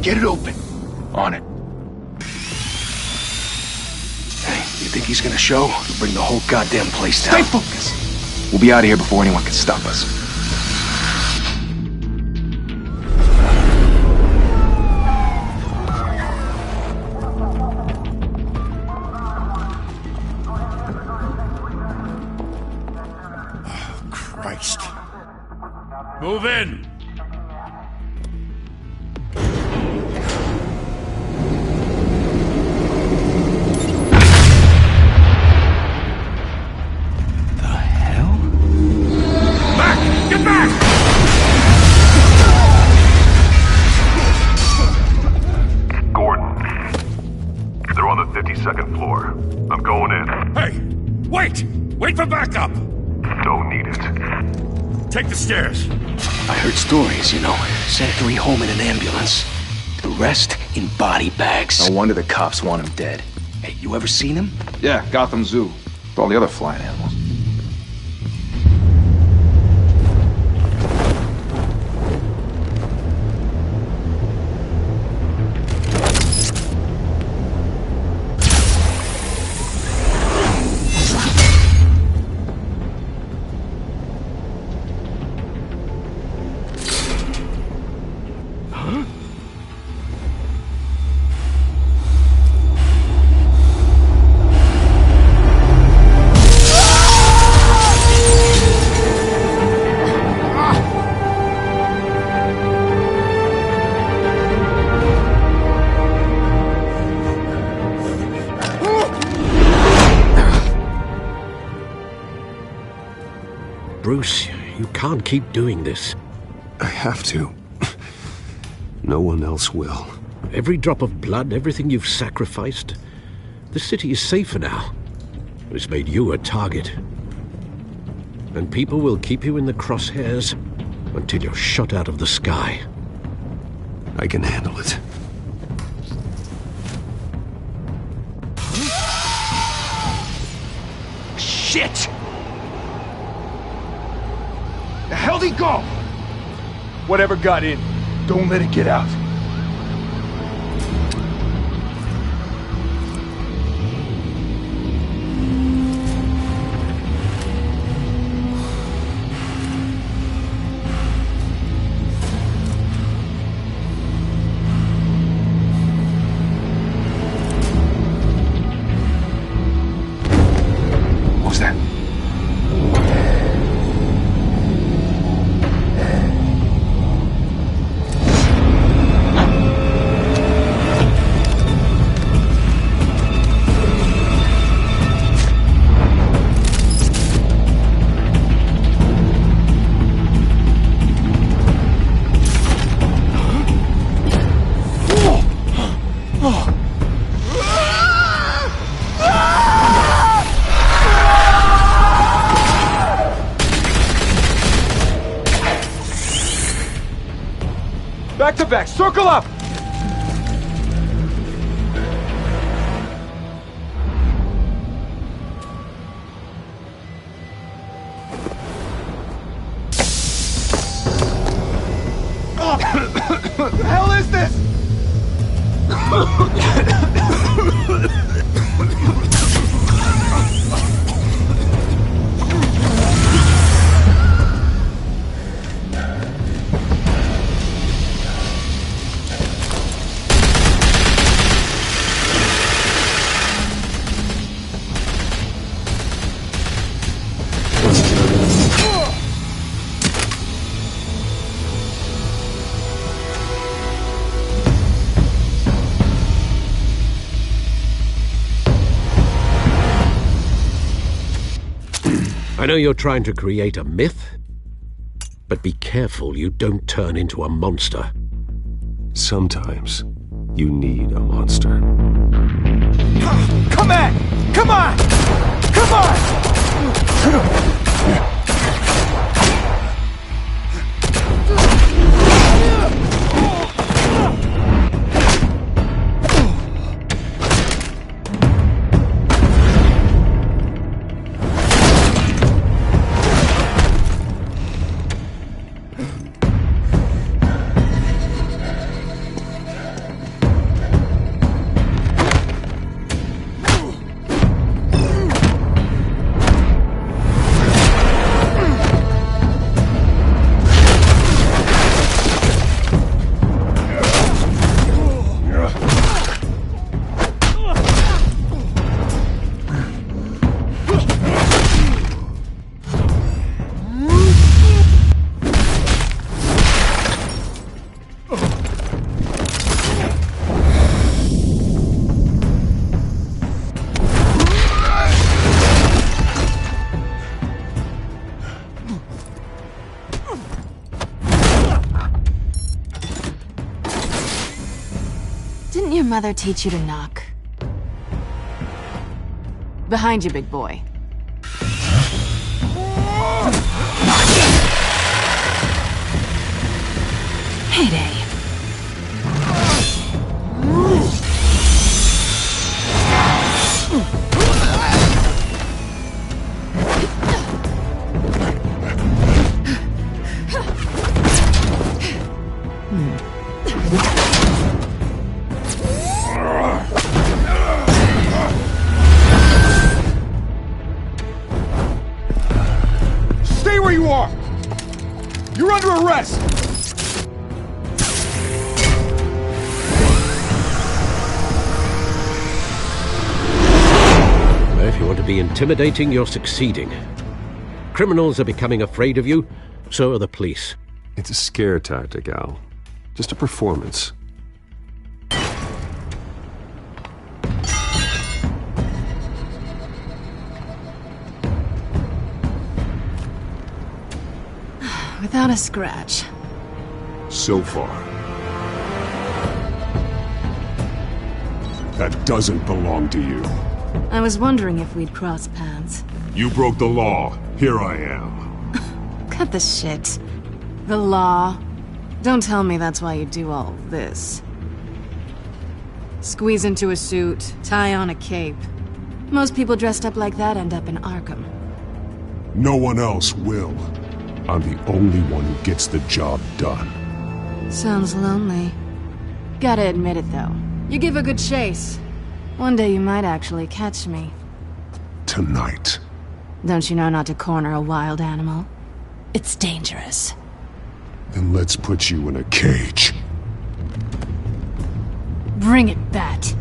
Get it open. On it. Hey, you think he's gonna show? We'll bring the whole goddamn place down. Stay focused! We'll be out of here before anyone can stop us. Christ. Move in! Second floor. I'm going in. Hey! Wait! Wait for backup! Don't need it. Take the stairs. I heard stories, you know. Sent 3 home in an ambulance. The rest in body bags. No wonder the cops want him dead. Hey, you ever seen him? Yeah, Gotham Zoo. With all the other flying animals. Bruce, you can't keep doing this. I have to. No one else will. Every drop of blood, everything you've sacrificed. The city is safer now. It's made you a target. And people will keep you in the crosshairs until you're shot out of the sky. I can handle it. Shit! The hell'd he go? Whatever got in, don't let it get out. What was that? Back to back, circle up! What the hell is this? I know you're trying to create a myth, but be careful you don't turn into a monster. Sometimes you need a monster. Come on! Come on! Come on! Didn't your mother teach you to knock? Behind you, big boy. Heyday. Stay where you are! You're under arrest! If you want to be intimidating, you're succeeding. Criminals are becoming afraid of you, so are the police. It's a scare tactic, Al. Just a performance. Without a scratch. So far. That doesn't belong to you. I was wondering if we'd cross paths. You broke the law. Here I am. Cut the shit. The law. Don't tell me that's why you do all this. Squeeze into a suit, tie on a cape. Most people dressed up like that end up in Arkham. No one else will. I'm the only one who gets the job done. Sounds lonely. Gotta admit it, though. You give a good chase. One day you might actually catch me. Tonight. Don't you know not to corner a wild animal? It's dangerous. Then let's put you in a cage. Bring it, Bat.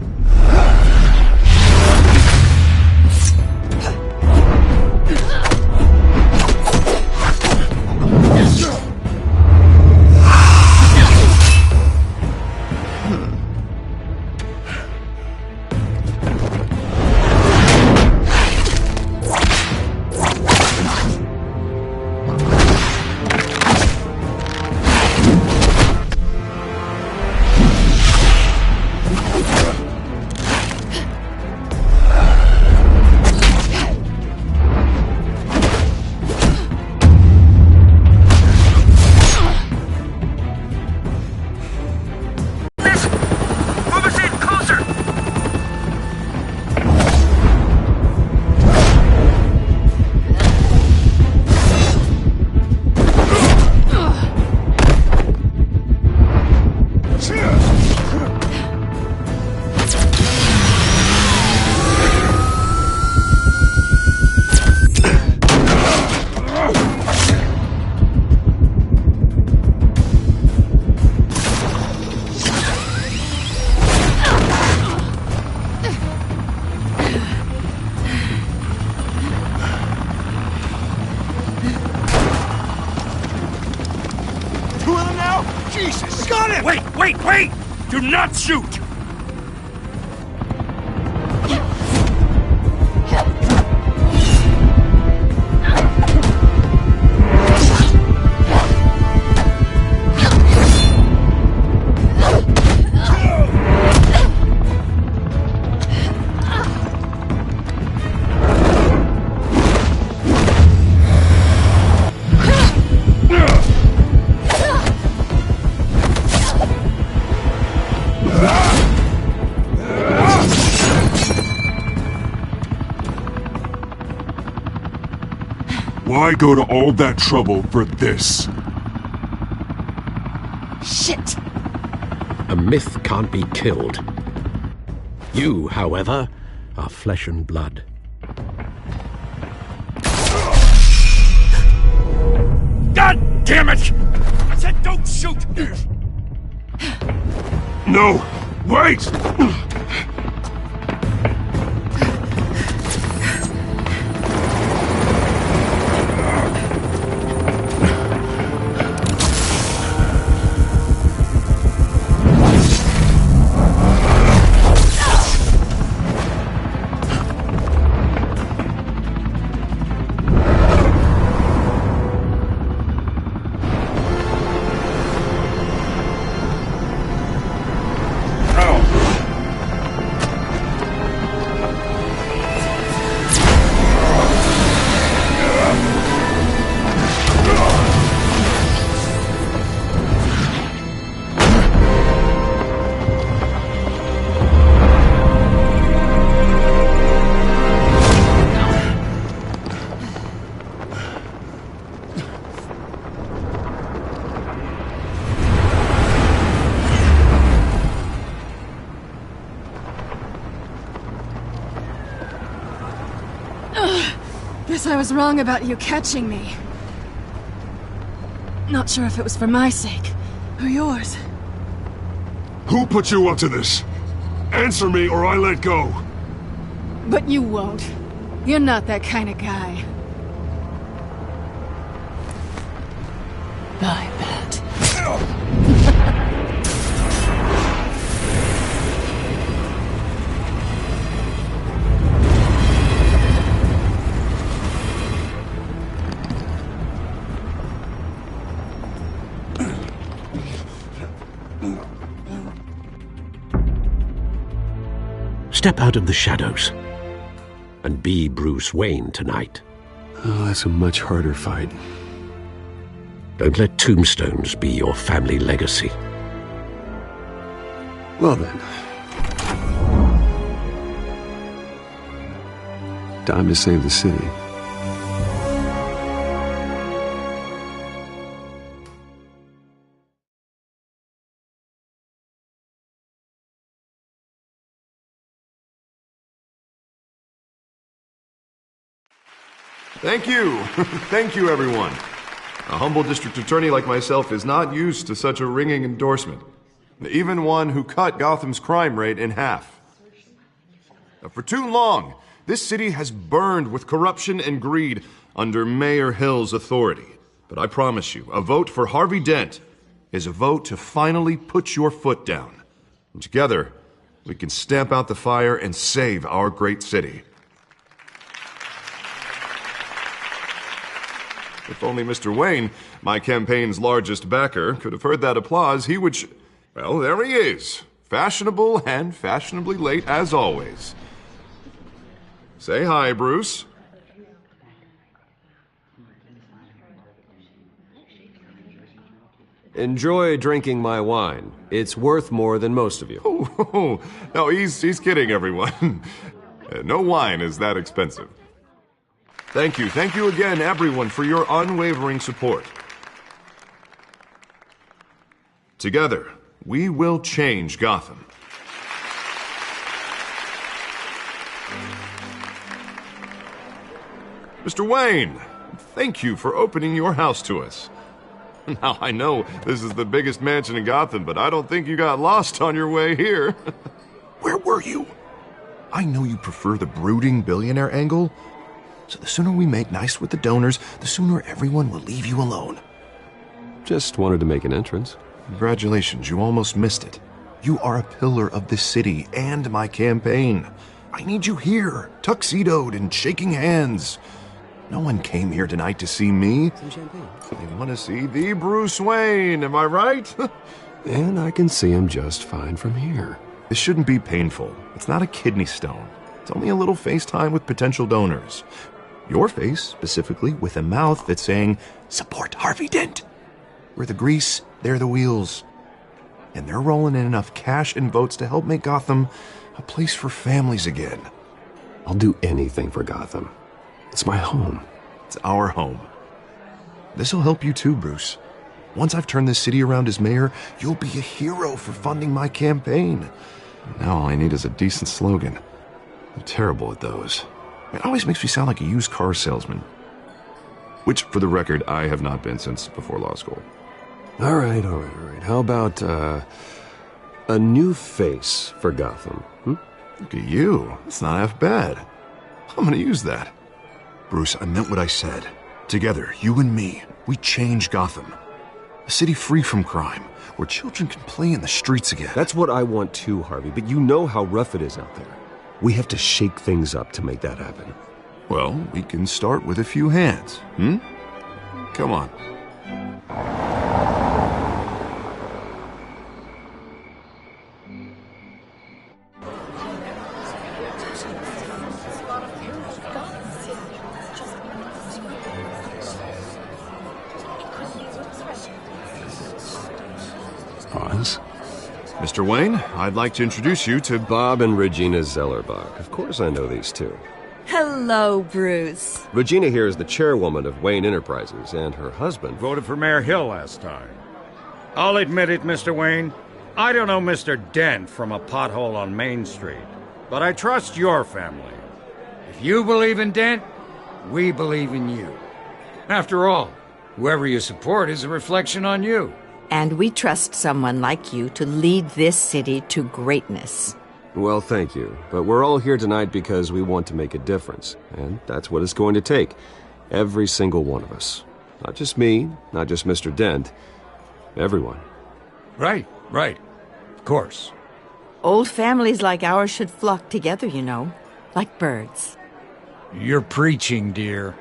Jesus! Got it! Wait! Do not shoot! Why go to all that trouble for this? Shit! A myth can't be killed. You, however, are flesh and blood. God damn it! I said don't shoot! No! Wait! Guess I was wrong about you catching me. Not sure if it was for my sake, or yours. Who put you up to this? Answer me or I let go. But you won't. You're not that kind of guy. I bet. Step out of the shadows and be Bruce Wayne tonight. Oh, that's a much harder fight. Don't let tombstones be your family legacy. Well then. Time to save the city. Thank you. Thank you, everyone. A humble district attorney like myself is not used to such a ringing endorsement. Even one who cut Gotham's crime rate in half. For too long, this city has burned with corruption and greed under Mayor Hill's authority. But I promise you, a vote for Harvey Dent is a vote to finally put your foot down. And together, we can stamp out the fire and save our great city. If only Mr. Wayne, my campaign's largest backer, could have heard that applause, he would well, there he is. Fashionable and fashionably late as always. Say hi, Bruce. Enjoy drinking my wine. It's worth more than most of you. Oh, no, he's kidding, everyone. No wine is that expensive. Thank you again, everyone, for your unwavering support. Together, we will change Gotham. Mr. Wayne, thank you for opening your house to us. Now, I know this is the biggest mansion in Gotham, but I don't think you got lost on your way here. Where were you? I know you prefer the brooding billionaire angle, so the sooner we make nice with the donors, the sooner everyone will leave you alone. Just wanted to make an entrance. Congratulations, you almost missed it. You are a pillar of this city and my campaign. I need you here, tuxedoed and shaking hands. No one came here tonight to see me. Some champagne. They want to see the Bruce Wayne, am I right? And I can see him just fine from here. This shouldn't be painful. It's not a kidney stone. It's only a little FaceTime with potential donors. Your face, specifically, with a mouth that's saying, support Harvey Dent. We're the grease, they're the wheels. And they're rolling in enough cash and votes to help make Gotham a place for families again. I'll do anything for Gotham. It's my home. It's our home. This'll help you too, Bruce. Once I've turned this city around as mayor, you'll be a hero for funding my campaign. Now all I need is a decent slogan. I'm terrible at those. It always makes me sound like a used car salesman. Which, for the record, I have not been since before law school. All right. How about, a new face for Gotham? Look at you. That's not half bad. I'm gonna use that. Bruce, I meant what I said. Together, you and me, we change Gotham. A city free from crime, where children can play in the streets again. That's what I want too, Harvey, but you know how rough it is out there. We have to shake things up to make that happen. Well, we can start with a few hands, Come on. Pause. Mr. Wayne, I'd like to introduce you to Bob and Regina Zellerbach. Of course I know these two. Hello, Bruce. Regina here is the chairwoman of Wayne Enterprises, and her husband Voted for Mayor Hill last time. I'll admit it, Mr. Wayne. I don't know Mr. Dent from a pothole on Main Street, but I trust your family. If you believe in Dent, We believe in you. After all, whoever you support is a reflection on you. And we trust someone like you to lead this city to greatness. Well, thank you. But we're all here tonight because we want to make a difference. And that's what it's going to take. Every single one of us. Not just me, not just Mr. Dent. Everyone. Right. Of course. Old families like ours should flock together, you know. Like birds. You're preaching, dear.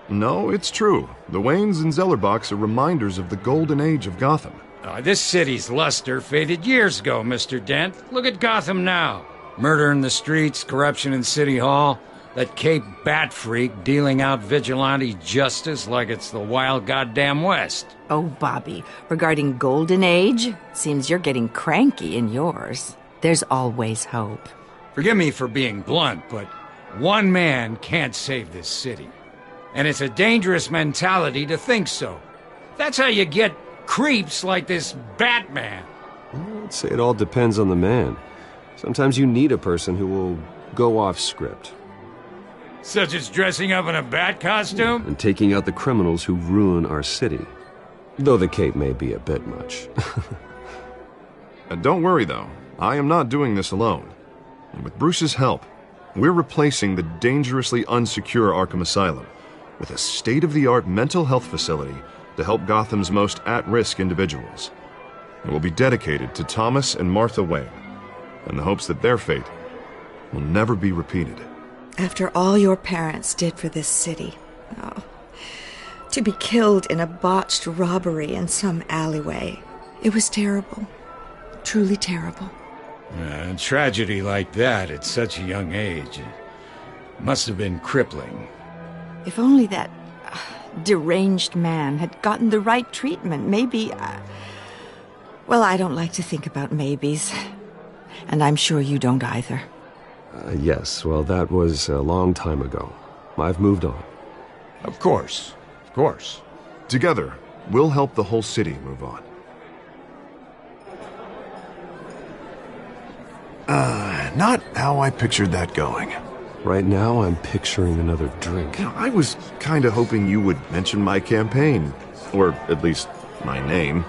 No, it's true. The Waynes and Zellerbachs are reminders of the golden age of Gotham. This city's luster faded years ago, Mr. Dent. Look at Gotham now. Murder in the streets, corruption in City Hall, that Cape Bat freak dealing out vigilante justice like it's the wild goddamn West. Oh, Bobby, regarding Golden Age, seems you're getting cranky in yours. There's always hope. Forgive me for being blunt, but one man can't save this city. And it's a dangerous mentality to think so. That's how you get creeps like this Batman. I'd say it all depends on the man. Sometimes you need a person who will go off script. Such as dressing up in a bat costume? And taking out the criminals who ruin our city. Though the cape may be a bit much. Don't worry, though. I am not doing this alone. And with Bruce's help, we're replacing the dangerously unsecure Arkham Asylum with a state-of-the-art mental health facility to help Gotham's most at-risk individuals. It will be dedicated to Thomas and Martha Wayne, in the hopes that their fate will never be repeated. After all your parents did for this city, to be killed in a botched robbery in some alleyway, it was terrible. Truly terrible. A tragedy like that at such a young age, it must have been crippling. If only that deranged man had gotten the right treatment, maybe... Well, I don't like to think about maybes. And I'm sure you don't either. Yes, well, that was a long time ago. I've moved on. Of course. Together, we'll help the whole city move on. Not how I pictured that going. Right now, I'm picturing another drink. I was kind of hoping you would mention my campaign. Or at least, my name.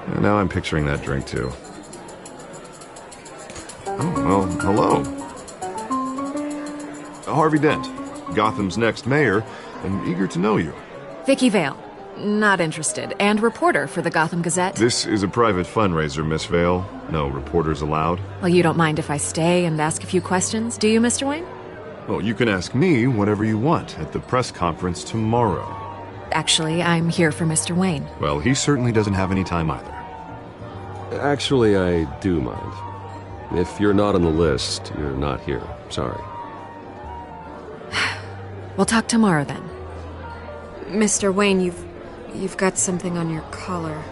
And now I'm picturing that drink, too. Oh, well, hello. Harvey Dent, Gotham's next mayor, and eager to know you. Vicky Vale. Not interested. And reporter for the Gotham Gazette. This is a private fundraiser, Miss Vale. No reporters allowed. Well, you don't mind if I stay and ask a few questions, do you, Mr. Wayne? Well, you can ask me whatever you want at the press conference tomorrow. Actually, I'm here for Mr. Wayne. Well, he certainly doesn't have any time either. Actually, I do mind. If you're not on the list, you're not here. Sorry. We'll talk tomorrow, then. Mr. Wayne, you've got something on your collar.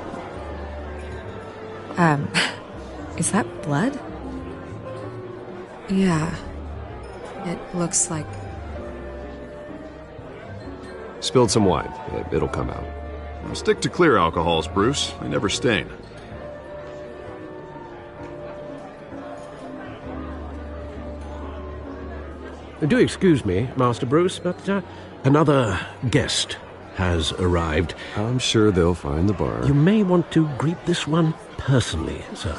Is that blood? Yeah. It looks like... Spilled some wine. It'll come out. Well, stick to clear alcohols, Bruce. They never stain. Do excuse me, Master Bruce, but another guest has arrived. I'm sure they'll find the bar. You may want to greet this one personally, sir.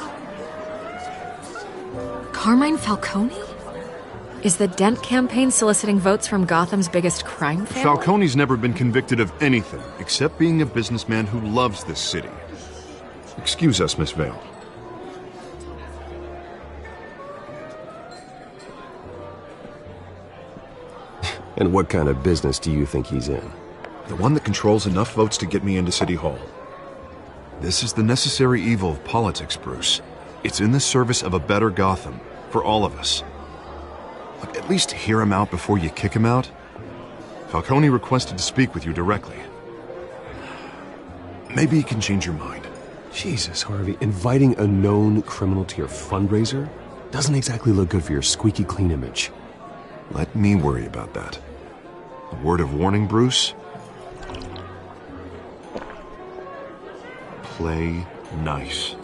Carmine Falcone? Is the Dent campaign soliciting votes from Gotham's biggest crime family? Falcone's never been convicted of anything except being a businessman who loves this city. Excuse us, Miss Vale. And what kind of business do you think he's in? The one that controls enough votes to get me into City Hall. This is the necessary evil of politics, Bruce. It's in the service of a better Gotham, for all of us. Look, at least hear him out before you kick him out. Falcone requested to speak with you directly. Maybe he can change your mind. Jesus, Harvey, inviting a known criminal to your fundraiser doesn't exactly look good for your squeaky clean image. Let me worry about that. A word of warning, Bruce? Play nice.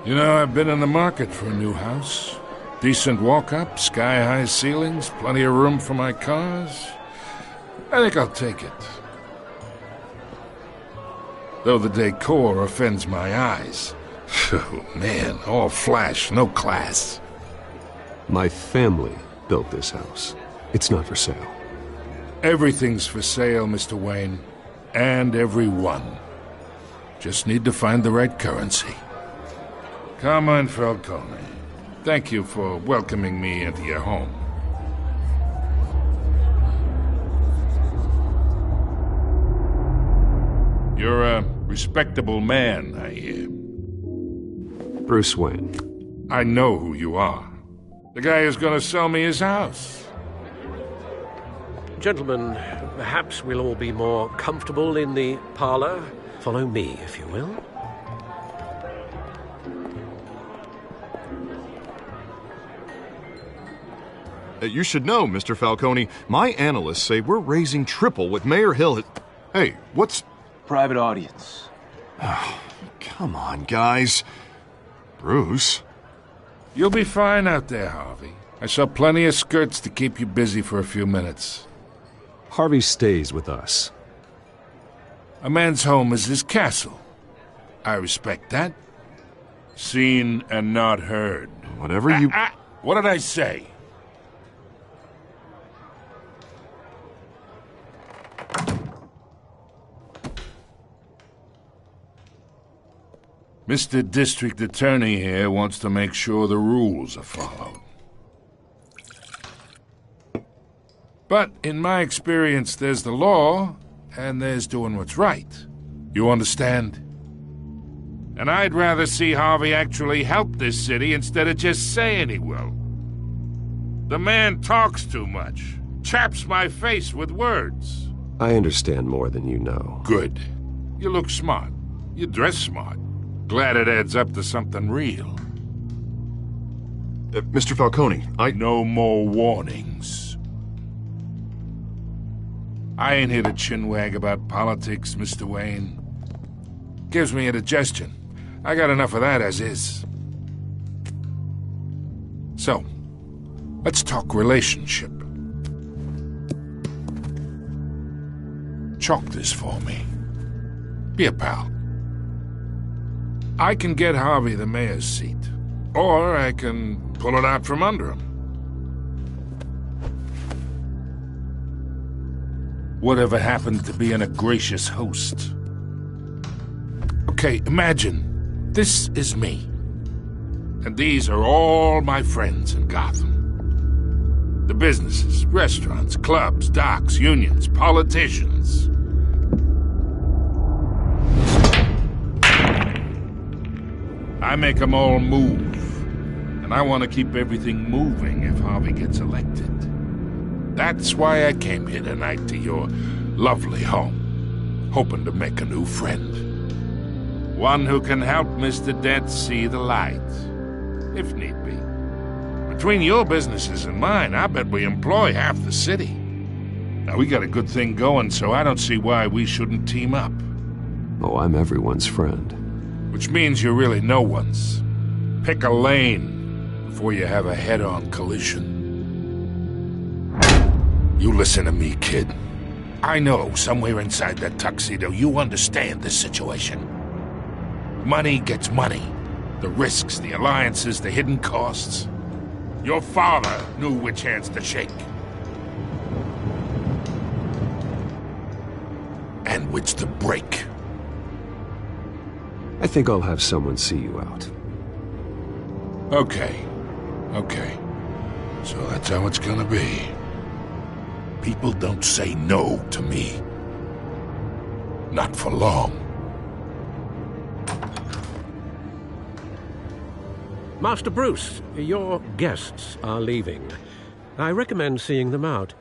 You know, I've been in the market for a new house. Decent walk-up, sky-high ceilings, plenty of room for my cars. I think I'll take it. Though the decor offends my eyes. Oh, man, all flash, no class. My family built this house. It's not for sale. Everything's for sale, Mr. Wayne. And everyone. Just need to find the right currency. Carmine Falcone, thank you for welcoming me into your home. You're a respectable man, I hear. Bruce Wayne. I know who you are. The guy who's gonna sell me his house. Gentlemen, perhaps we'll all be more comfortable in the parlor. Follow me, if you will. You should know, Mr. Falcone, my analysts say we're raising triple what Mayor Hill had... Hey, what's... Private audience. Oh, come on, guys. Bruce? You'll be fine out there, Harvey. I saw plenty of skirts to keep you busy for a few minutes. Harvey stays with us. A man's home is his castle. I respect that. Seen and not heard. Whatever you... What did I say? Mr. District Attorney here wants to make sure the rules are followed. But in my experience, there's the law, and there's doing what's right. You understand? And I'd rather see Harvey actually help this city instead of just saying he will. The man talks too much, chaps my face with words. I understand more than you know. Good. You look smart. You dress smart. Glad it adds up to something real. Mr. Falcone, No more warnings. I ain't here to chinwag about politics, Mr. Wayne. Gives me indigestion. I got enough of that as is. So, let's talk relationship. Chalk this for me. Be a pal. I can get Harvey the mayor's seat, or I can pull it out from under him. Whatever happened to being a gracious host? Okay, imagine, this is me. And these are all my friends in Gotham. The businesses, restaurants, clubs, docks, unions, politicians. I make them all move. And I want to keep everything moving if Harvey gets elected. That's why I came here tonight to your lovely home, hoping to make a new friend. One who can help Mr. Dent see the light, if need be. Between your businesses and mine, I bet we employ half the city. Now, we got a good thing going, so I don't see why we shouldn't team up. Oh, I'm everyone's friend. Which means you're really no one's. Pick a lane before you have a head-on collision. You listen to me, kid. I know somewhere inside that tuxedo you understand this situation. Money gets money. The risks, the alliances, the hidden costs. Your father knew which hands to shake. And which to break. I think I'll have someone see you out. Okay. So that's how it's gonna be. People don't say no to me. Not for long. Master Bruce, your guests are leaving. I recommend seeing them out.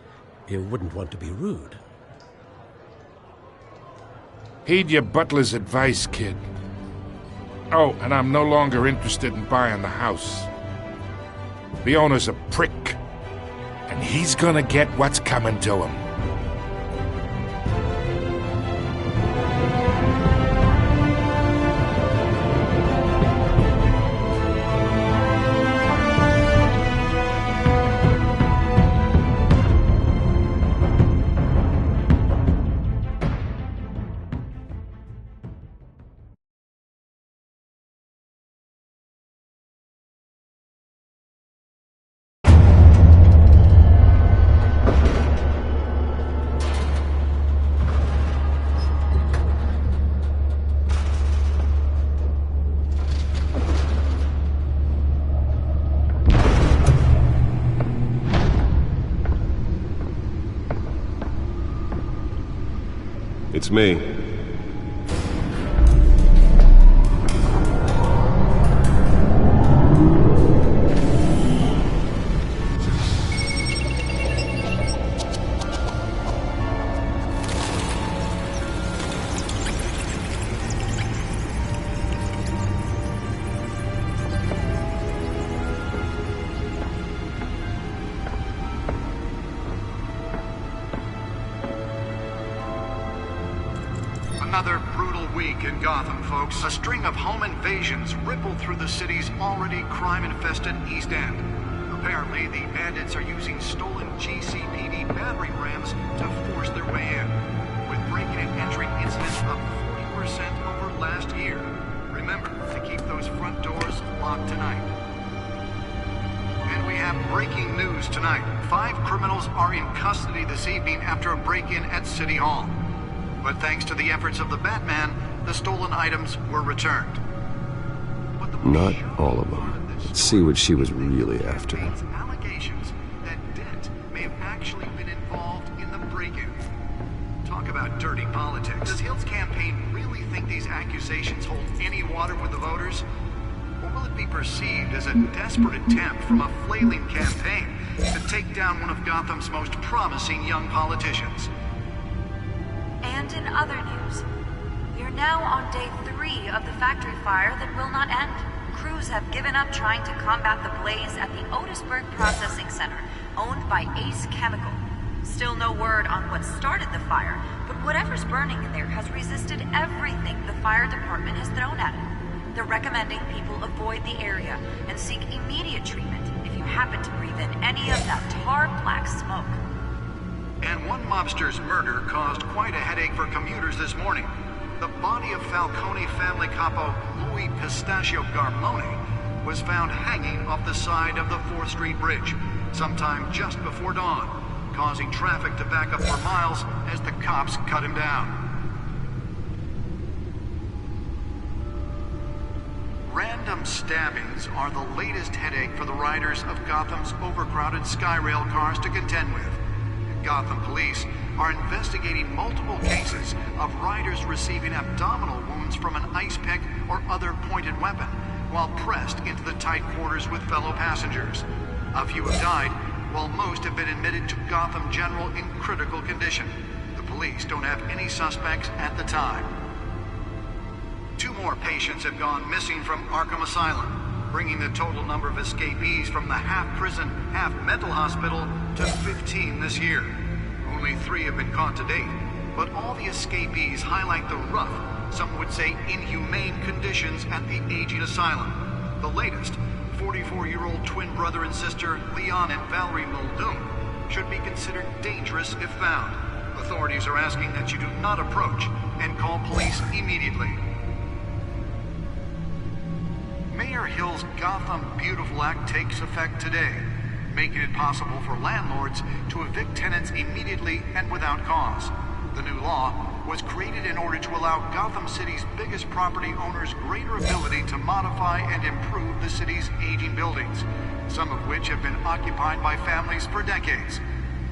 You wouldn't want to be rude. Heed your butler's advice, kid. Oh, and I'm no longer interested in buying the house. The owner's a prick, and he's gonna get what's coming to him. It's me. Another brutal week in Gotham, folks. A string of home invasions rippled through the city's already crime-infested East End. Apparently, the bandits are using stolen GCPD battering rams to force their way in, with breaking and entering incidents up 40% over last year. Remember to keep those front doors locked tonight. And we have breaking news tonight. 5 criminals are in custody this evening after a break-in at City Hall. But thanks to the efforts of the Batman, the stolen items were returned. Not all of them. Let's see what she was really after. Allegations that Dent may have actually been involved in the break-in. Talk about dirty politics. Does Hill's campaign really think these accusations hold any water with the voters? Or will it be perceived as a desperate attempt from a flailing campaign to take down one of Gotham's most promising young politicians? And in other news, you're now on day 3 of the factory fire that will not end. Crews have given up trying to combat the blaze at the Otisburg Processing Center, owned by Ace Chemical. Still no word on what started the fire, but whatever's burning in there has resisted everything the fire department has thrown at it. They're recommending people avoid the area and seek immediate treatment if you happen to breathe in any of that tar-black smoke. And one mobster's murder caused quite a headache for commuters this morning. The body of Falcone family capo Louis Pistachio Garmone was found hanging off the side of the 4th Street Bridge sometime just before dawn, causing traffic to back up for miles as the cops cut him down. Random stabbings are the latest headache for the riders of Gotham's overcrowded Skyrail cars to contend with. Gotham police are investigating multiple cases of riders receiving abdominal wounds from an ice pick or other pointed weapon while pressed into the tight quarters with fellow passengers. A few have died, while most have been admitted to Gotham General in critical condition. The police don't have any suspects at the time. 2 more patients have gone missing from Arkham Asylum, bringing the total number of escapees from the half-prison, half-mental hospital to 15 this year. Only 3 have been caught to date, but all the escapees highlight the rough, some would say inhumane conditions at the aging asylum. The latest, 44-year-old twin brother and sister Leon and Valerie Muldoon, should be considered dangerous if found. Authorities are asking that you do not approach and call police immediately. Mayor Hill's Gotham Beautiful Act takes effect today, making it possible for landlords to evict tenants immediately and without cause. The new law was created in order to allow Gotham City's biggest property owners greater ability to modify and improve the city's aging buildings, some of which have been occupied by families for decades.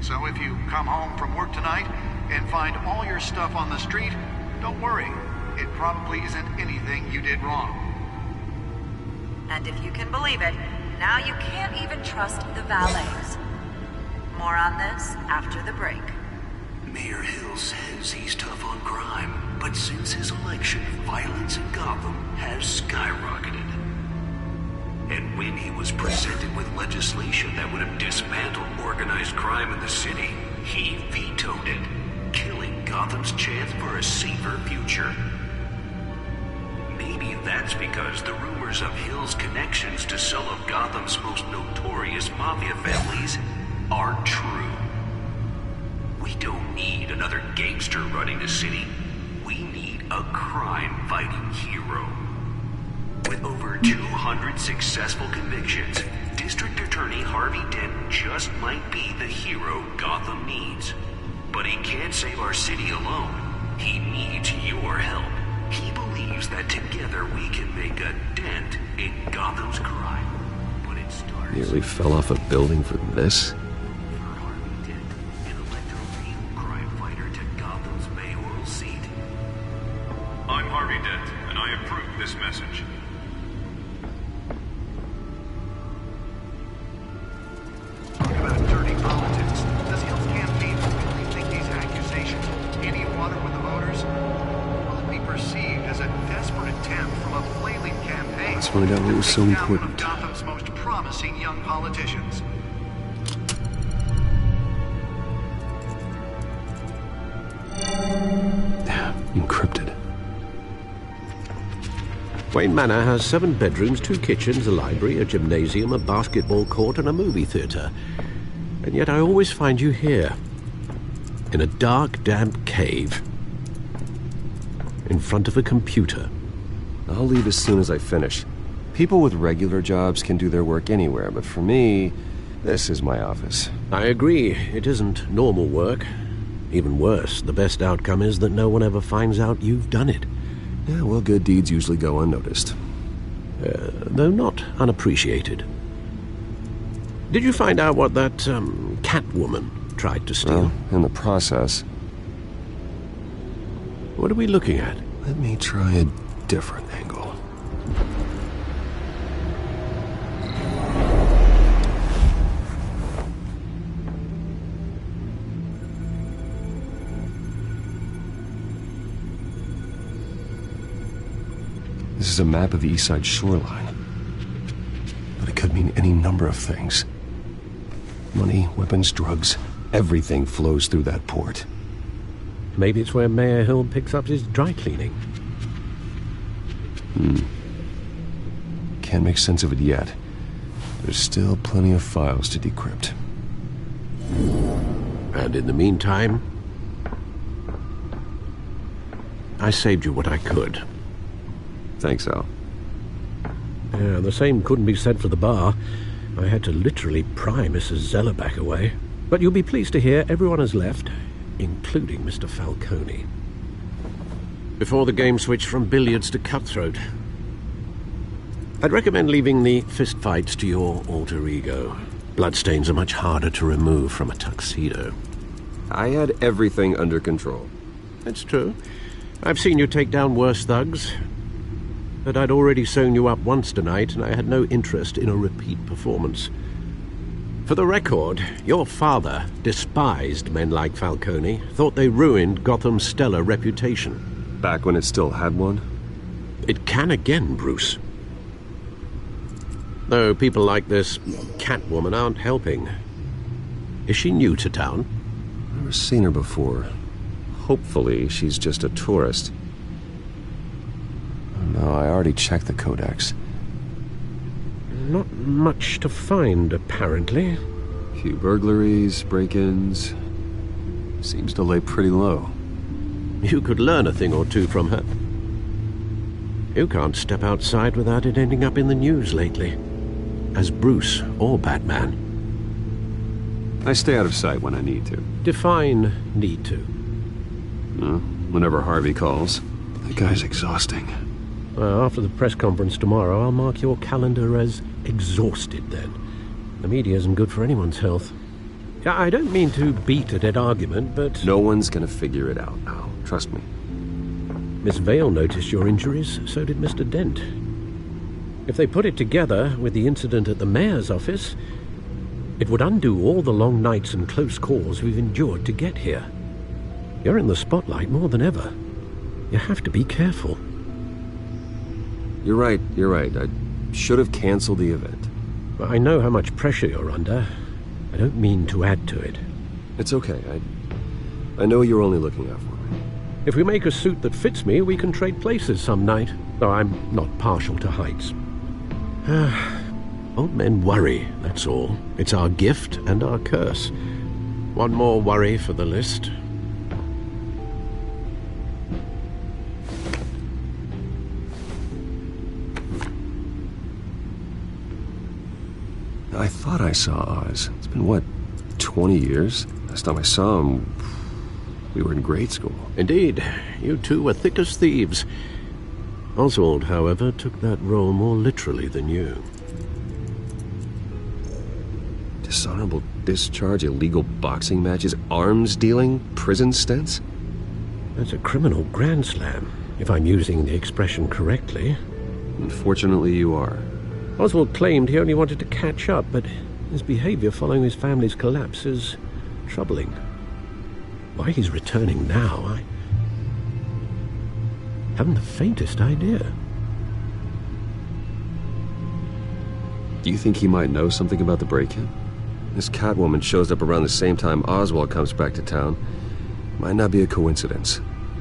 So if you come home from work tonight and find all your stuff on the street, don't worry. It probably isn't anything you did wrong. And if you can believe it, now you can't even trust the valets. More on this after the break. Mayor Hill says he's tough on crime, but since his election, violence in Gotham has skyrocketed. And when he was presented with legislation that would have dismantled organized crime in the city, he vetoed it, killing Gotham's chance for a safer future. Maybe that's because the rumors of Hill's connections to some of Gotham's most notorious mafia families aren't true. We don't need another gangster running the city. We need a crime-fighting hero. With over 200 successful convictions, District Attorney Harvey Dent just might be the hero Gotham needs. But he can't save our city alone. He needs your help. He believes that together we can make a dent in Gotham's crime. But it starts... Nearly fell off a building for this? For Harvey Dent, an electoral crime fighter to Gotham's mayoral seat. Harvey Dent, and I approve this message. Talk about dirty politics. Does Hill's campaign really think these accusations hold any water with the voters? Will it be perceived as a desperate attempt from a flailing campaign? Let's find out what was so to take down one important. of Gotham's most promising young politicians. Encrypted. Wayne Manor has 7 bedrooms, 2 kitchens, a library, a gymnasium, a basketball court, and a movie theatre. And yet I always find you here, in a dark, damp cave, in front of a computer. I'll leave as soon as I finish. People with regular jobs can do their work anywhere, but for me, this is my office. I agree. It isn't normal work. Even worse, the best outcome is that no one ever finds out you've done it. Yeah, well, good deeds usually go unnoticed. Though not unappreciated. Did you find out what that, Catwoman tried to steal? Well, in the process. What are we looking at? Let me try a different angle. This is a map of the East Side shoreline. But it could mean any number of things. Money, weapons, drugs, everything flows through that port. Maybe it's where Mayor Hill picks up his dry cleaning. Can't make sense of it yet. There's still plenty of files to decrypt. And in the meantime, I saved you what I could. Thanks, Al. Yeah, the same couldn't be said for the bar. I had to literally pry Mrs. Zeller back away. But you'll be pleased to hear everyone has left, including Mr. Falcone. Before the game switched from billiards to cutthroat. I'd recommend leaving the fistfights to your alter ego. Bloodstains are much harder to remove from a tuxedo. I had everything under control. It's true. I've seen you take down worse thugs. But I'd already sewn you up once tonight, and I had no interest in a repeat performance. For the record, your father despised men like Falcone, thought they ruined Gotham's stellar reputation. Back when it still had one? It can again, Bruce. Though people like this Catwoman aren't helping. Is she new to town? Never seen her before. Hopefully, she's just a tourist. No, I already checked the codex. Not much to find, apparently. Few burglaries, break-ins. Seems to lay pretty low. You could learn a thing or two from her. You can't step outside without it ending up in the news lately. As Bruce or Batman. I stay out of sight when I need to. Define need to. Whenever Harvey calls. That guy's exhausting. After the press conference tomorrow, I'll mark your calendar as exhausted then. The media isn't good for anyone's health. I don't mean to beat a dead argument, but... No one's gonna figure it out now. Trust me. Miss Vale noticed your injuries, so did Mr. Dent. If they put it together with the incident at the mayor's office, it would undo all the long nights and close calls we've endured to get here. You're in the spotlight more than ever. You have to be careful. You're right. I should have canceled the event. I know how much pressure you're under. I don't mean to add to it. It's okay. I know you're only looking out for me. If we make a suit that fits me, we can trade places some night. Though I'm not partial to heights. Old men worry, that's all. It's our gift and our curse. One more worry for the list. I thought I saw Oz. It's been, what, 20 years? Last time I saw him, we were in grade school. Indeed. You two were thick as thieves. Oswald, however, took that role more literally than you. Dishonorable discharge, illegal boxing matches, arms dealing, prison stints? That's a criminal grand slam. if I'm using the expression correctly. Unfortunately, you are. Oswald claimed he only wanted to catch up, but his behavior following his family's collapse is troubling. Why he's returning now, I haven't the faintest idea. Do you think he might know something about the break-in? This Catwoman shows up around the same time Oswald comes back to town. Might not be a coincidence.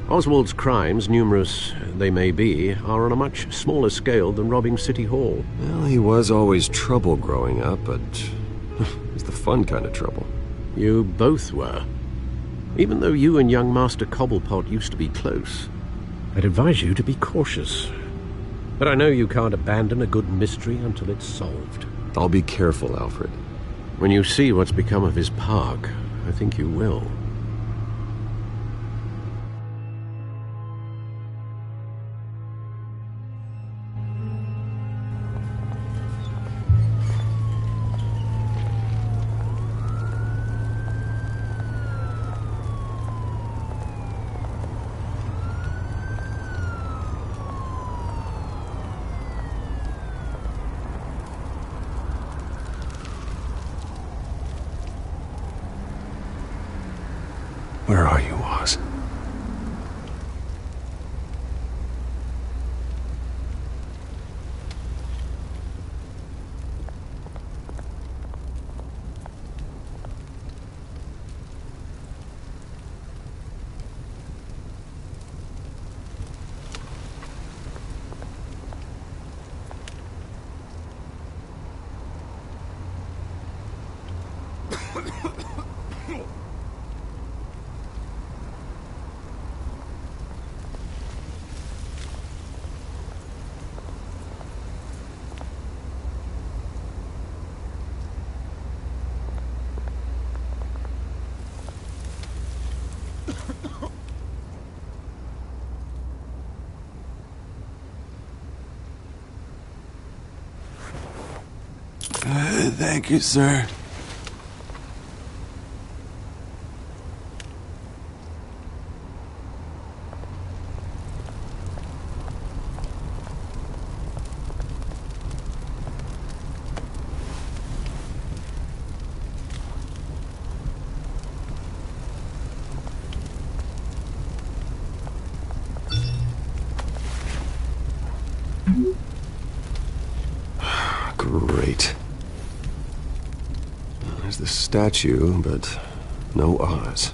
Oswald's crimes, numerous they may be, are on a much smaller scale than robbing City Hall. Well, he was always trouble growing up, but it's the fun kind of trouble. You both were. Even though you and young Master Cobblepot used to be close, I'd advise you to be cautious. But I know you can't abandon a good mystery until it's solved. I'll be careful, Alfred. When you see what's become of his park, I think you will. Where are you, Oz? Thank you, sir. Great. There's the statue, but no Oz.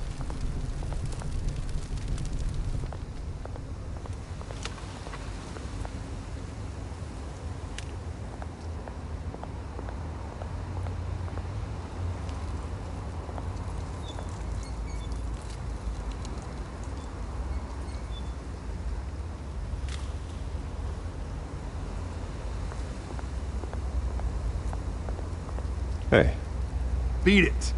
Hey. Beat it.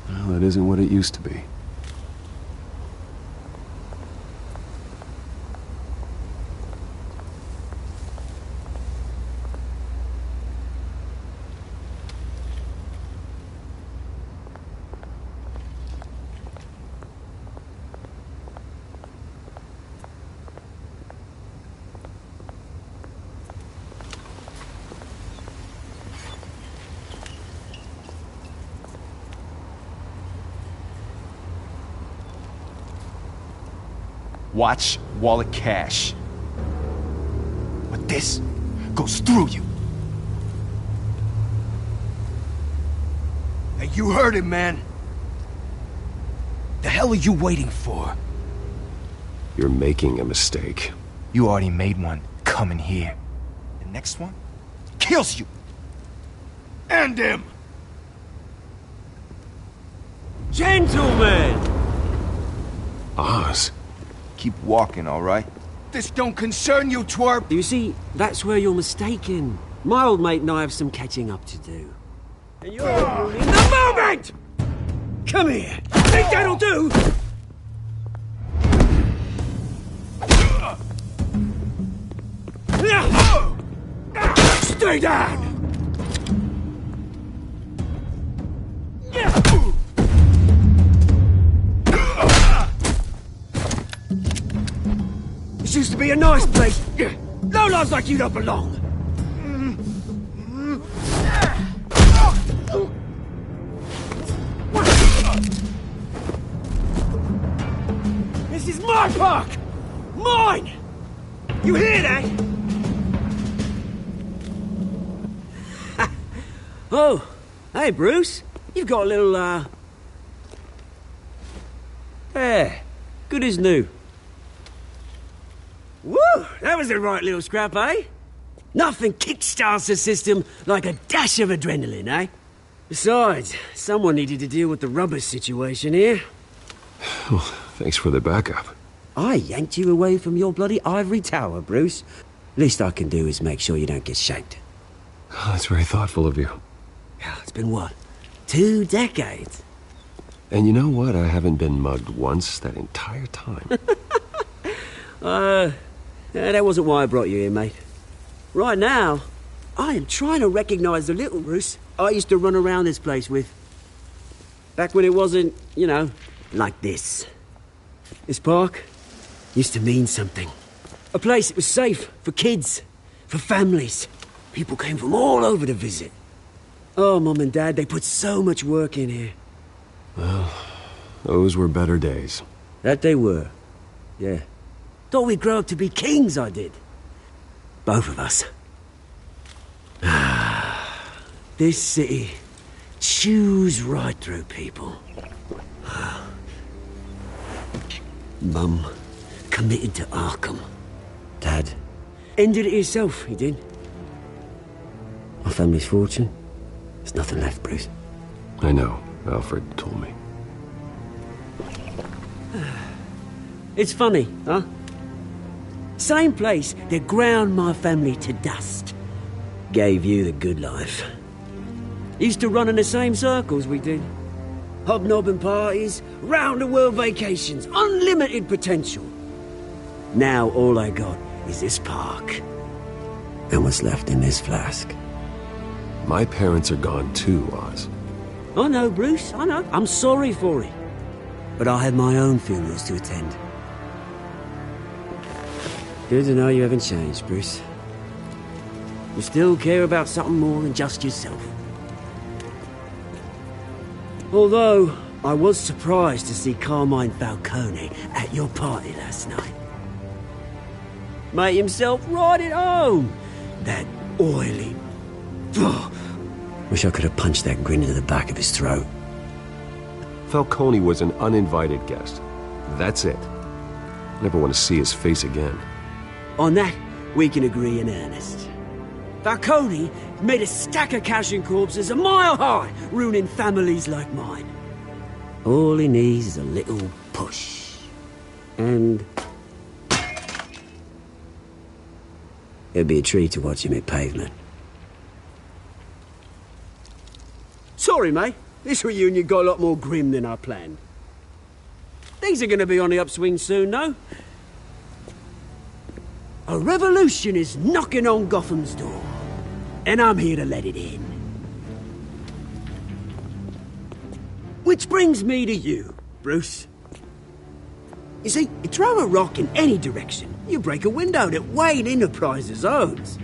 Well, it isn't what it used to be. Watch wallet cash. But this goes through you. Hey, you heard it, man. The hell are you waiting for? You're making a mistake. You already made one coming here. The next one kills you. And him. Gentlemen! Oz. Keep walking, all right? This don't concern you, twerp! You see, that's where you're mistaken. My old mate and I have some catching up to do. And you're in the moment! Come here! Think that'll do? Stay down! This used to be a nice place. Lowlifes like you don't belong. This is my park! Mine! You hear that? Oh, hey, Bruce. You've got a little, Yeah, good as new. Woo! That was a right little scrap, eh? Nothing kickstarts the system like a dash of adrenaline, eh? Besides, someone needed to deal with the rubber situation here. Well, thanks for the backup. I yanked you away from your bloody ivory tower, Bruce. Least I can do is make sure you don't get shaped. Oh, that's very thoughtful of you. It's been what? 2 decades? And you know what? I haven't been mugged once that entire time. That wasn't why I brought you here, mate. Right now, I am trying to recognize the little Bruce I used to run around this place with. Back when it wasn't, you know, like this. This park used to mean something. A place that was safe for kids, for families. People came from all over to visit. Oh, Mum and Dad, they put so much work in here. Well, those were better days. That they were. Yeah. Thought we'd grow up to be kings, I did. Both of us. This city chews right through people. Mum committed to Arkham. Dad ended it himself, he did. My family's fortune. There's nothing left, Bruce. I know. Alfred told me. It's funny, huh? Same place that ground my family to dust. Gave you the good life. Used to run in the same circles we did. Hobnobbing parties, round-the-world vacations, unlimited potential. Now all I got is this park. And what's left in this flask. My parents are gone too, Oz. I know, Bruce, I know. I'm sorry for it. But I have my own funerals to attend. Good to know you haven't changed, Bruce. You still care about something more than just yourself. Although, I was surprised to see Carmine Falcone at your party last night. Made himself right at home. That oily... Oh, wish I could have punched that grin into the back of his throat. Falcone was an uninvited guest. That's it. Never want to see his face again. On that, we can agree in earnest. Falcone made a stack of cash and corpses a mile high, ruining families like mine. All he needs is a little push. And... it'd be a treat to watch him hit pavement. Sorry, mate. This reunion got a lot more grim than I planned. Things are going to be on the upswing soon, though. A revolution is knocking on Gotham's door. And I'm here to let it in. Which brings me to you, Bruce. You see, you throw a rock in any direction, you break a window that Wayne Enterprises owns.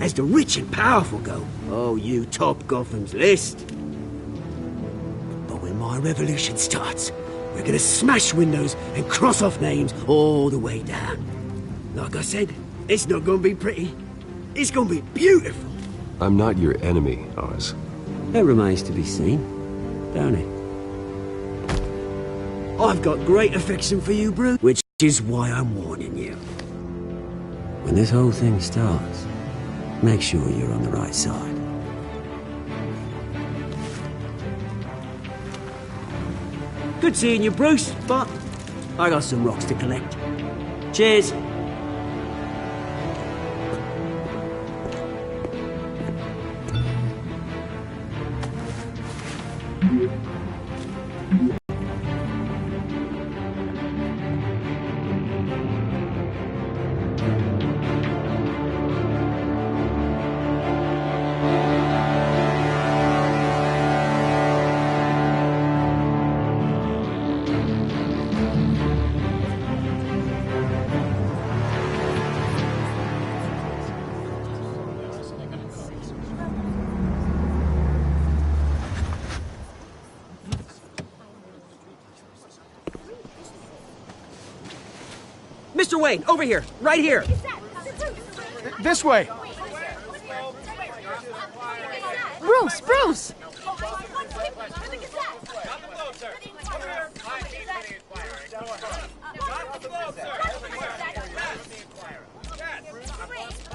As the rich and powerful go, oh, you top Gotham's list. But when my revolution starts, we're gonna smash windows and cross off names all the way down. Like I said, it's not gonna be pretty. It's gonna be beautiful. I'm not your enemy, Oz. That remains to be seen, don't it? I've got great affection for you, Bruce, which is why I'm warning you. When this whole thing starts, make sure you're on the right side. Good seeing you, Bruce, but I got some rocks to collect. Cheers. Mr. Wayne, over here. Right here. This way. Bruce! Bruce!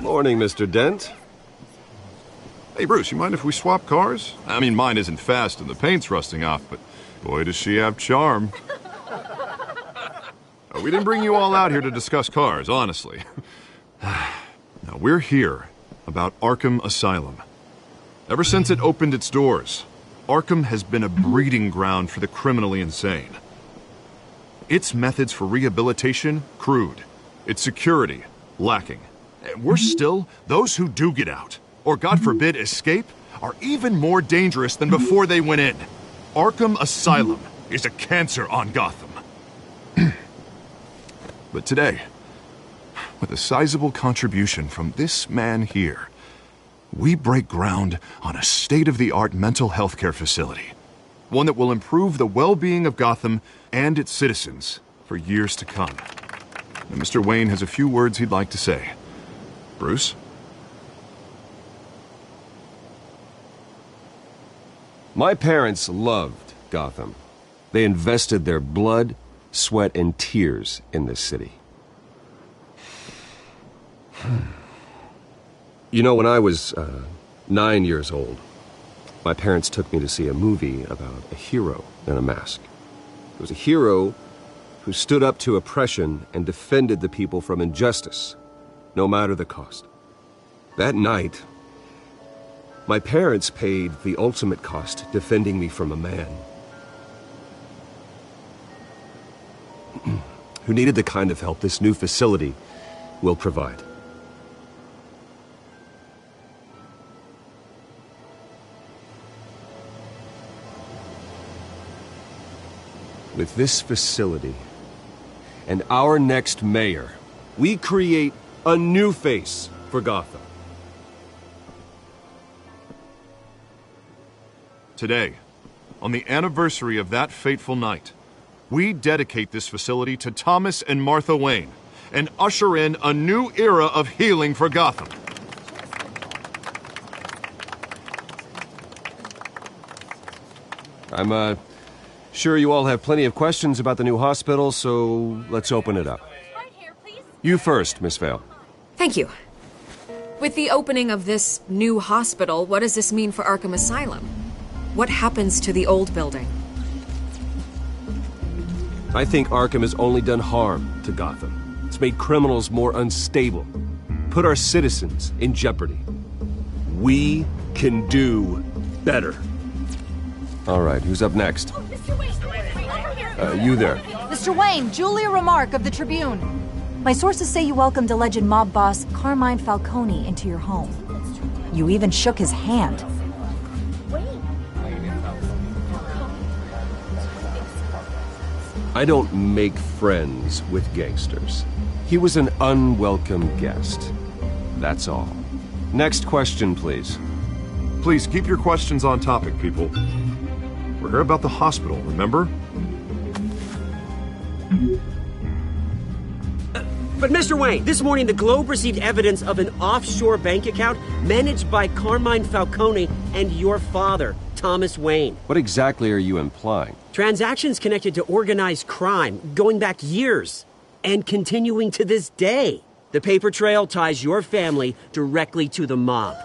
Morning, Mr. Dent. Hey, Bruce, you mind if we swap cars? I mean, mine isn't fast and the paint's rusting off, but boy, does she have charm. We didn't bring you all out here to discuss cars, honestly. Now, we're here about Arkham Asylum. Ever since it opened its doors, Arkham has been a breeding ground for the criminally insane. Its methods for rehabilitation, crude. Its security, lacking. And worse still, those who do get out, or God forbid escape, are even more dangerous than before they went in. Arkham Asylum is a cancer on Gotham. But today, with a sizable contribution from this man here, we break ground on a state-of-the-art mental health care facility. One that will improve the well-being of Gotham and its citizens for years to come. Now, Mr. Wayne has a few words he'd like to say. Bruce? My parents loved Gotham. They invested their blood, sweat, and tears in this city. You know, when I was 9 years old, my parents took me to see a movie about a hero in a mask. It was a hero who stood up to oppression and defended the people from injustice, no matter the cost. That night, my parents paid the ultimate cost defending me from a man who needed the kind of help this new facility will provide. With this facility and our next mayor, we create a new face for Gotham. Today, on the anniversary of that fateful night, we dedicate this facility to Thomas and Martha Wayne and usher in a new era of healing for Gotham. I'm sure you all have plenty of questions about the new hospital, so let's open it up. You first, Miss Vale. Thank you. With the opening of this new hospital, what does this mean for Arkham Asylum? What happens to the old building? I think Arkham has only done harm to Gotham. It's made criminals more unstable, put our citizens in jeopardy. We can do better. All right, who's up next? You there. Mr. Wayne, Julia Remark of the Tribune. My sources say you welcomed alleged mob boss Carmine Falcone into your home. You even shook his hand. I don't make friends with gangsters. He was an unwelcome guest. That's all. Next question, please. Please keep your questions on topic, people. We're here about the hospital, remember? But Mr. Wayne, this morning the Globe received evidence of an offshore bank account managed by Carmine Falcone and your father, Thomas Wayne. What exactly are you implying? Transactions connected to organized crime going back years and continuing to this day. The paper trail ties your family directly to the mob.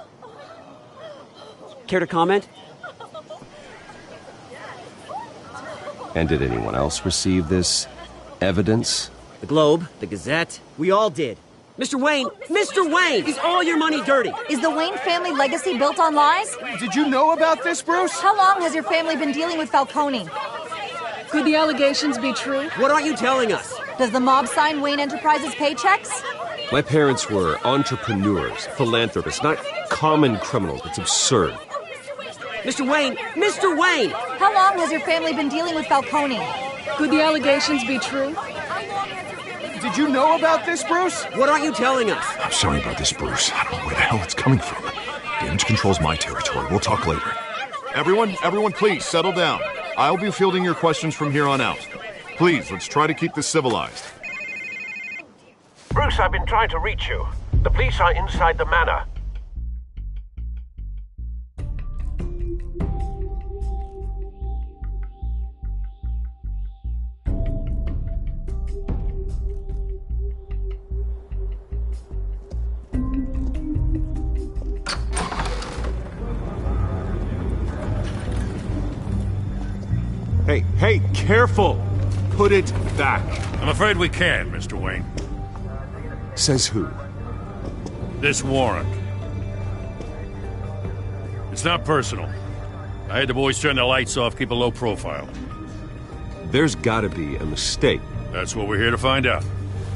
Care to comment? And did anyone else receive this evidence? The Globe, the Gazette, we all did. Mr. Wayne, is all your money dirty? Is the Wayne family legacy built on lies? Did you know about this, Bruce? How long has your family been dealing with Falcone? Could the allegations be true? What aren't you telling us? Does the mob sign Wayne Enterprises paychecks? My parents were entrepreneurs, philanthropists, not common criminals. It's absurd. Mr. Wayne! How long has your family been dealing with Falcone? Could the allegations be true? Did you know about this, Bruce? What aren't you telling us? I'm sorry about this, Bruce. I don't know where the hell it's coming from. Damage control's my territory. We'll talk later. Everyone, please, settle down. I'll be fielding your questions from here on out. Please, let's try to keep this civilized. Bruce, I've been trying to reach you. The police are inside the manor. Hey, careful! Put it back. I'm afraid we can't, Mr. Wayne. Says who? This warrant. It's not personal. I had the boys turn the lights off, keep a low profile. There's gotta be a mistake. That's what we're here to find out.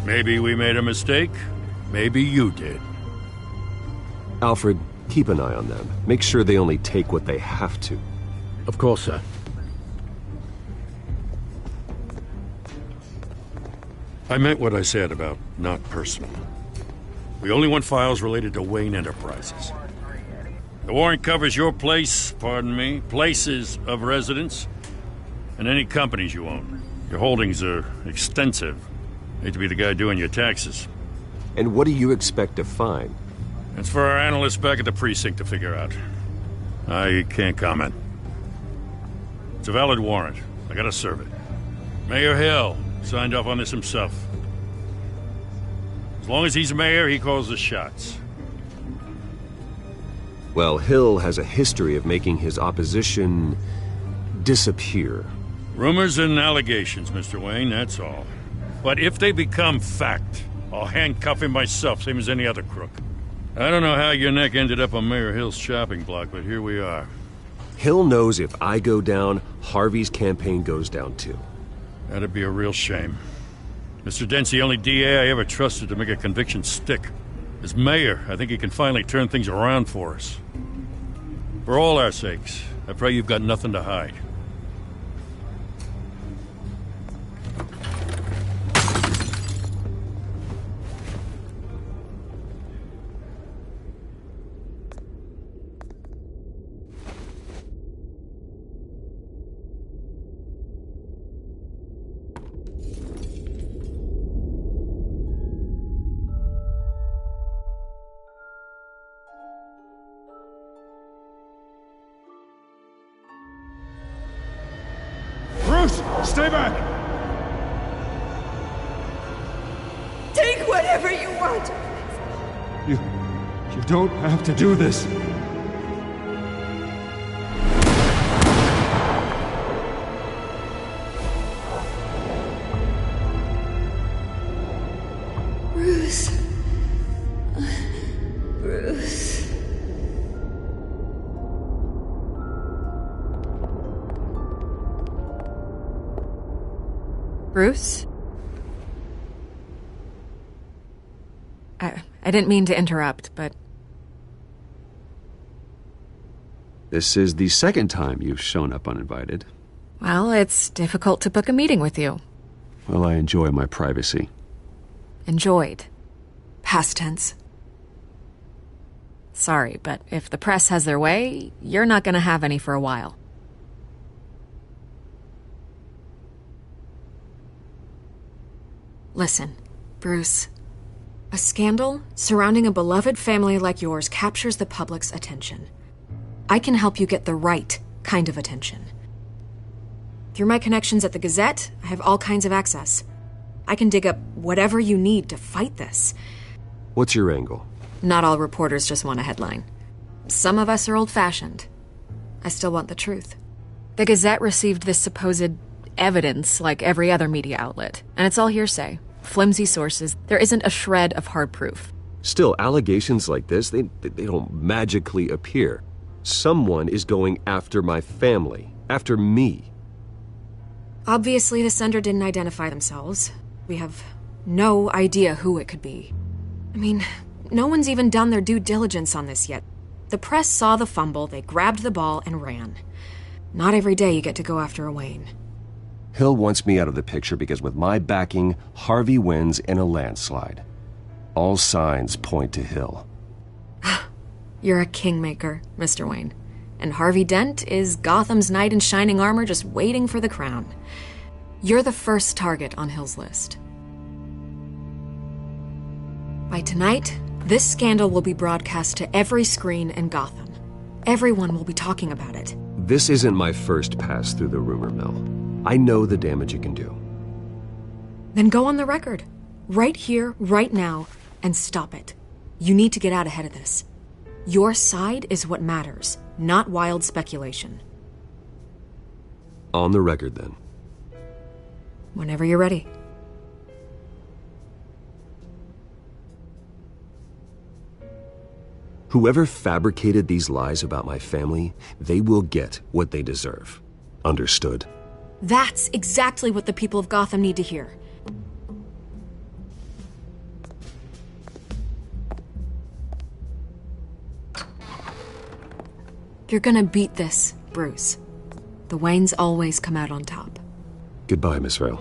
Maybe we made a mistake. Maybe you did. Alfred, keep an eye on them. Make sure they only take what they have to. Of course, sir. I meant what I said about not personal. We only want files related to Wayne Enterprises. The warrant covers your place, pardon me, places of residence, and any companies you own. Your holdings are extensive. Hate to be the guy doing your taxes. And what do you expect to find? It's for our analysts back at the precinct to figure out. I can't comment. It's a valid warrant. I gotta serve it. Mayor Hill signed off on this himself. As long as he's mayor, he calls the shots. Well, Hill has a history of making his opposition disappear. Rumors and allegations, Mr. Wayne, that's all. But if they become fact, I'll handcuff him myself, same as any other crook. I don't know how your neck ended up on Mayor Hill's shopping block, but here we are. Hill knows if I go down, Harvey's campaign goes down too. That'd be a real shame. Mr. Dent's the only DA I ever trusted to make a conviction stick. As mayor, I think he can finally turn things around for us. For all our sakes, I pray you've got nothing to hide. Stay back! Take whatever you want! You don't have to do this. Bruce. Bruce. Bruce? I didn't mean to interrupt, but... This is the second time you've shown up uninvited. Well, it's difficult to book a meeting with you. Well, I enjoy my privacy. Enjoyed. Past tense. Sorry, but if the press has their way, you're not gonna have any for a while. Listen, Bruce. A scandal surrounding a beloved family like yours captures the public's attention. I can help you get the right kind of attention. Through my connections at the Gazette, I have all kinds of access. I can dig up whatever you need to fight this. What's your angle? Not all reporters just want a headline. Some of us are old-fashioned. I still want the truth. The Gazette received this supposed evidence like every other media outlet, and it's all hearsay. Flimsy sources. There isn't a shred of hard proof. Still, allegations like this, they don't magically appear. Someone is going after my family, after me. Obviously, the sender didn't identify themselves. We have no idea who it could be. I mean, no one's even done their due diligence on this yet. The press saw the fumble, they grabbed the ball and ran. Not every day you get to go after a Wayne. Hill wants me out of the picture because with my backing, Harvey wins in a landslide. All signs point to Hill. You're a kingmaker, Mr. Wayne. And Harvey Dent is Gotham's knight in shining armor just waiting for the crown. You're the first target on Hill's list. By tonight, this scandal will be broadcast to every screen in Gotham. Everyone will be talking about it. This isn't my first pass through the rumor mill. I know the damage it can do. Then go on the record. Right here, right now, and stop it. You need to get out ahead of this. Your side is what matters, not wild speculation. On the record, then. Whenever you're ready. Whoever fabricated these lies about my family, they will get what they deserve. Understood? That's exactly what the people of Gotham need to hear. You're gonna beat this, Bruce. The Waynes always come out on top. Goodbye, Miss Vale.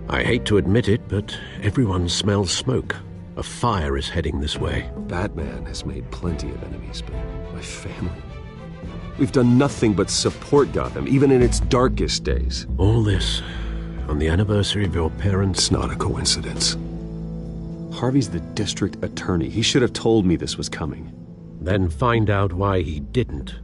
I hate to admit it, but everyone smells smoke. A fire is heading this way. Batman has made plenty of enemies, but my family... We've done nothing but support Gotham, even in its darkest days. All this on the anniversary of your parents'... It's not a coincidence. Harvey's the district attorney. He should have told me this was coming. Then find out why he didn't.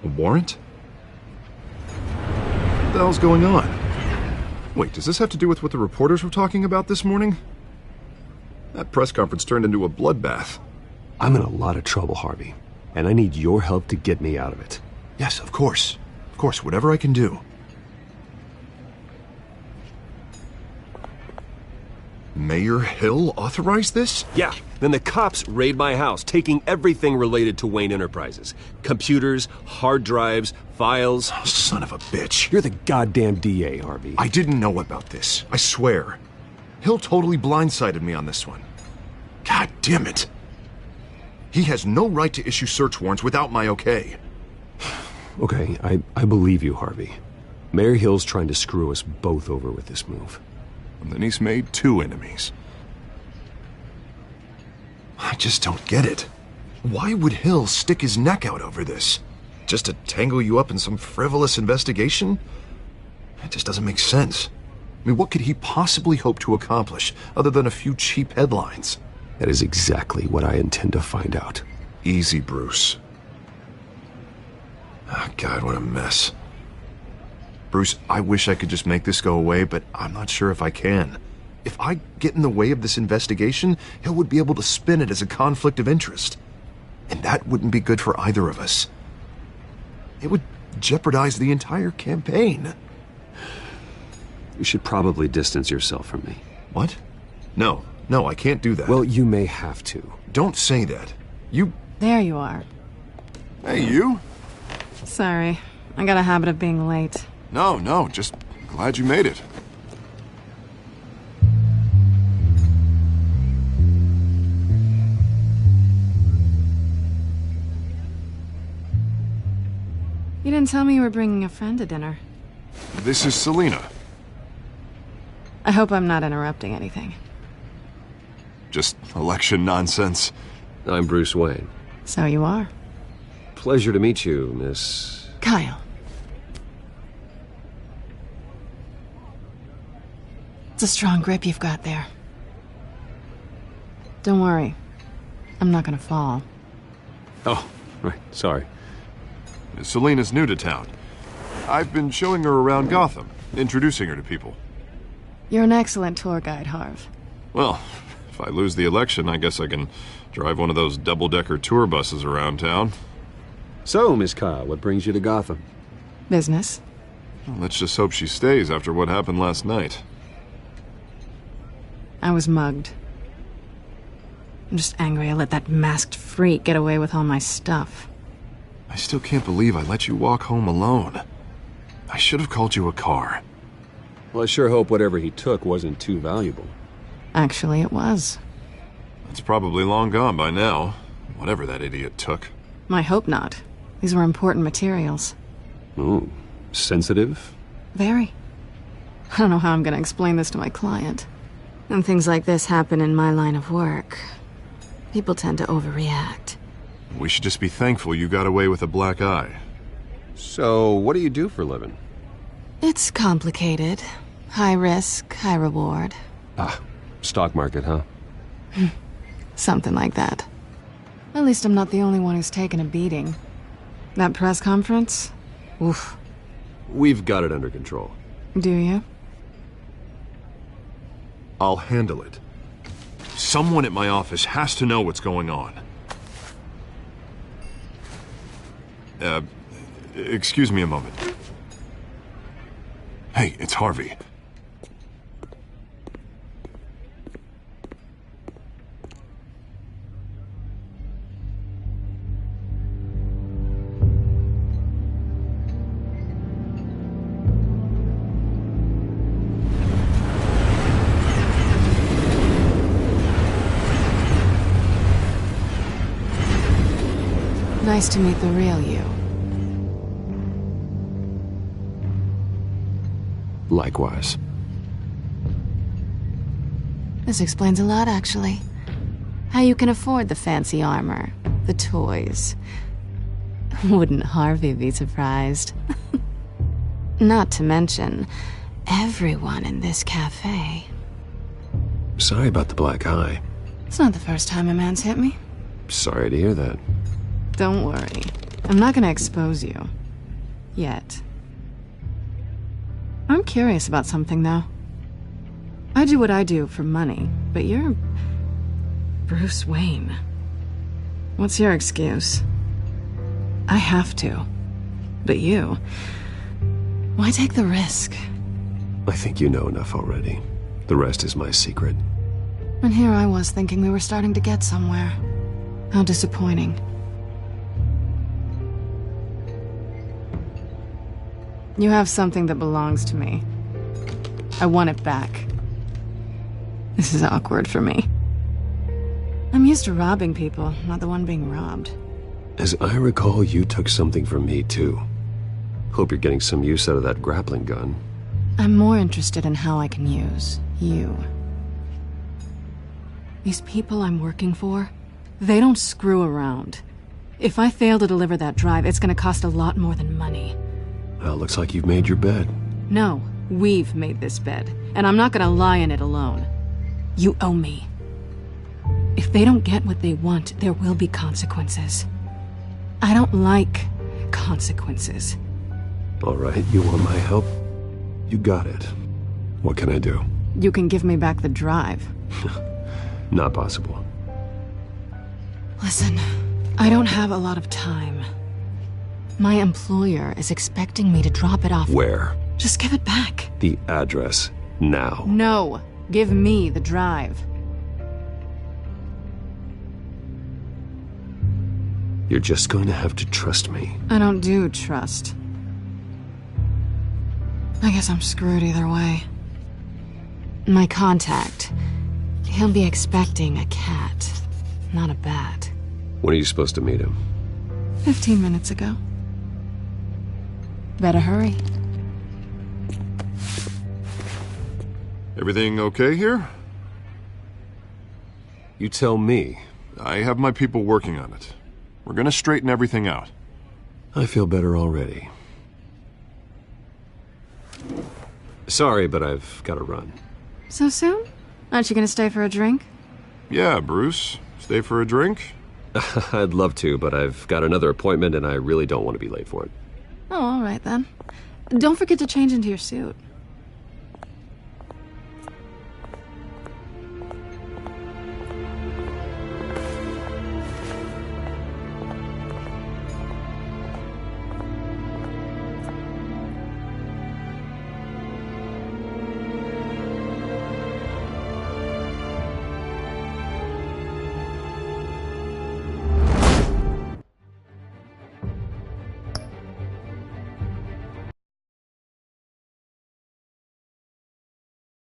A warrant? What the hell's going on? Wait, does this have to do with what the reporters were talking about this morning? That press conference turned into a bloodbath. I'm in a lot of trouble, Harvey, and I need your help to get me out of it. Yes, of course. Of course, whatever I can do. Mayor Hill authorized this? Yeah. Then the cops raid my house, taking everything related to Wayne Enterprises. Computers, hard drives, files. Oh, son of a bitch. You're the goddamn DA, Harvey. I didn't know about this. I swear. Hill totally blindsided me on this one. God damn it. He has no right to issue search warrants without my okay. Okay, I believe you, Harvey. Mayor Hill's trying to screw us both over with this move. And then he's made two enemies. I just don't get it. Why would Hill stick his neck out over this? Just to tangle you up in some frivolous investigation? It just doesn't make sense. I mean, what could he possibly hope to accomplish other than a few cheap headlines? That is exactly what I intend to find out. Easy, Bruce. Oh, God, what a mess. Bruce, I wish I could just make this go away, but I'm not sure if I can. If I get in the way of this investigation, Hill would be able to spin it as a conflict of interest. And that wouldn't be good for either of us. It would jeopardize the entire campaign. You should probably distance yourself from me. What? No, I can't do that. Well, you may have to. Don't say that. You... There you are. Hey, you? Sorry. I got a habit of being late. No, just glad you made it. You didn't tell me you were bringing a friend to dinner. This is Selina. I hope I'm not interrupting anything. Just election nonsense. I'm Bruce Wayne. So you are. Pleasure to meet you, Miss... Kyle. It's a strong grip you've got there. Don't worry. I'm not gonna fall. Oh, right. Sorry. Selina's new to town. I've been showing her around Gotham, introducing her to people. You're an excellent tour guide, Harv. Well, if I lose the election, I guess I can drive one of those double-decker tour buses around town. So, Miss Kyle, what brings you to Gotham? Business. Well, let's just hope she stays after what happened last night. I was mugged. I'm just angry I let that masked freak get away with all my stuff. I still can't believe I let you walk home alone. I should have called you a car. Well, I sure hope whatever he took wasn't too valuable. Actually, it was. It's probably long gone by now, whatever that idiot took. I hope not. These were important materials. Ooh, sensitive? Very. I don't know how I'm gonna explain this to my client. When things like this happen in my line of work, people tend to overreact. We should just be thankful you got away with a black eye. So, what do you do for a living? It's complicated. High risk, high reward. Ah, stock market, huh? Something like that. At least I'm not the only one who's taken a beating. That press conference? Oof. We've got it under control. Do you? I'll handle it. Someone at my office has to know what's going on. Excuse me a moment. Hey, it's Harvey. Nice to meet the real you. Likewise. This explains a lot, actually. How you can afford the fancy armor, the toys. Wouldn't Harvey be surprised? Not to mention, everyone in this cafe. Sorry about the black eye. It's not the first time a man's hit me. Sorry to hear that. Don't worry. I'm not gonna expose you. Yet. I'm curious about something, though. I do what I do for money, but you're... Bruce Wayne. What's your excuse? I have to. But you... Why take the risk? I think you know enough already. The rest is my secret. And here I was thinking we were starting to get somewhere. How disappointing. You have something that belongs to me. I want it back. This is awkward for me. I'm used to robbing people, not the one being robbed. As I recall, you took something from me, too. Hope you're getting some use out of that grappling gun. I'm more interested in how I can use you. These people I'm working for, they don't screw around. If I fail to deliver that drive, it's gonna cost a lot more than money. Well, looks like you've made your bed. No, we've made this bed, and I'm not gonna lie in it alone. You owe me. If they don't get what they want, there will be consequences. I don't like consequences. All right, you want my help? You got it. What can I do? You can give me back the drive. Not possible. Listen, I don't have a lot of time. My employer is expecting me to drop it off. Where? Just give it back. The address, now. No, give me the drive. You're just going to have to trust me. I don't do trust. I guess I'm screwed either way. My contact, he'll be expecting a cat, not a bat. When are you supposed to meet him? 15 minutes ago. Better hurry. Everything okay here? You tell me. I have my people working on it. We're gonna straighten everything out. I feel better already. Sorry, but I've got to run. So soon? Aren't you gonna stay for a drink? Yeah, Bruce. Stay for a drink? I'd love to, but I've got another appointment and I really don't want to be late for it. Oh, all right then. Don't forget to change into your suit.